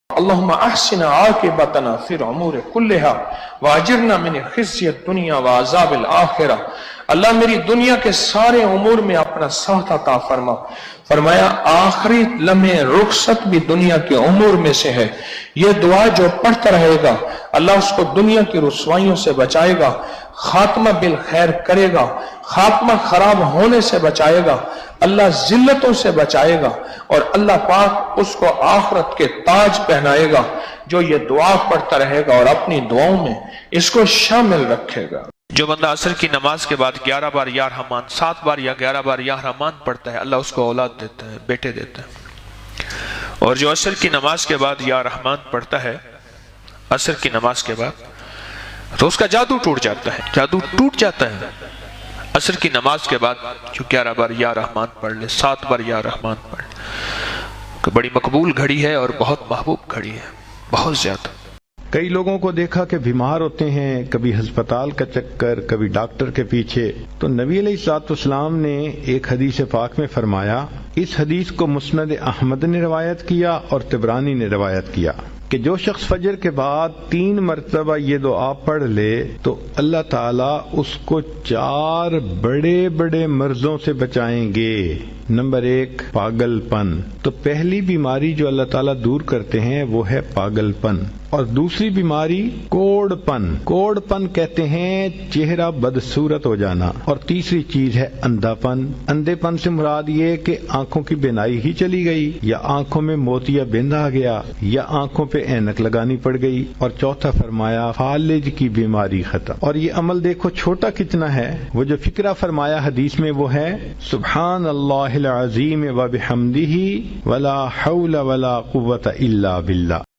اللهم احسن عاقبتنا في الامور كلها واجرنا من خزي الدنيا وعذاب الاخرہ۔ اللہ میری دنیا کے سارے امور میں اپنا ساتھ عطا فرما۔ فرمایا آخری لمحے رخصت بھی دنیا کے امور میں سے ہے۔ یہ دعا جو پڑھتا رہے گا اللہ اس کو دنیا کی رسوائیوں سے بچائے گا، خاتمہ بالخیر کرے گا، خاتمہ خراب ہونے سے بچائے گا، اللہ ذلتوں سے بچائے گا، اور اللہ پاک اس کو آخرت کے تاج پہنائے گا۔ جو یہ دعا پڑھتا رہے گا اور اپنی دعاؤں میں اس کو شامل رکھے گا۔ جو بندہ عصر کی نماز کے بعد 11 بار یا رحمان، 7 بار یا 11 بار یا رحمان پڑھتا ہے، اللہ اس کو اولاد دیتا ہے، بیٹے دیتا ہے۔ اور جو عصر کی نماز کے بعد یا رحمان پڑھتا ہے عصر کی نماز کے بعد، تو اس کا جادو ٹوٹ جاتا ہے، جادو ٹوٹ جاتا ہے۔ عصر کی نماز کے بعد جو 11 بار یا رحمان پڑھ لے، 7 بار یا رحمان پڑھ لے، بڑی مقبول گھڑی ہے اور بہت محبوب گھڑی ہے، بہت زیادہ۔ کئی لوگوں کو دیکھا کہ بیمار ہوتے ہیں، کبھی ہسپتال کا چکر، کبھی ڈاکٹر کے پیچھے، تو نبی علیہ الصلوۃ والسلام نے ایک حدیث پاک میں فرمایا، اس حدیث کو مسند احمد نے روایت کیا اور طبرانی نے روایت کیا کہ جو شخص فجر کے بعد 3 مرتبہ یہ دعا پڑھ لے تو اللہ تعالیٰ اس کو 4 بڑے بڑے مرضوں سے بچائیں گے۔ نمبر 1 پاگل پن، تو پہلی بیماری جو اللہ تعالیٰ دور کرتے ہیں وہ ہے پاگل پن، اور دوسری بیماری کوڑ پن، کوڑ پن کہتے ہیں چہرہ بدصورت ہو جانا، اور تیسری چیز ہے اندھا پن۔ اندھے پن سے مراد یہ کہ آنکھوں کی بینائی ہی چلی گئی، یا آنکھوں میں موتیا بند آ گیا، یا آنکھوں پہ اینک لگانی پڑ گئی، اور چوتھا فرمایا فالج کی بیماری ختم۔ اور یہ عمل دیکھو چھوٹا کتنا ہے، وہ جو فکرہ فرمایا حدیث میں وہ ہے سبحان اللہ العظیم و بحمدہ ولا حول ولا قوت الا باللہ۔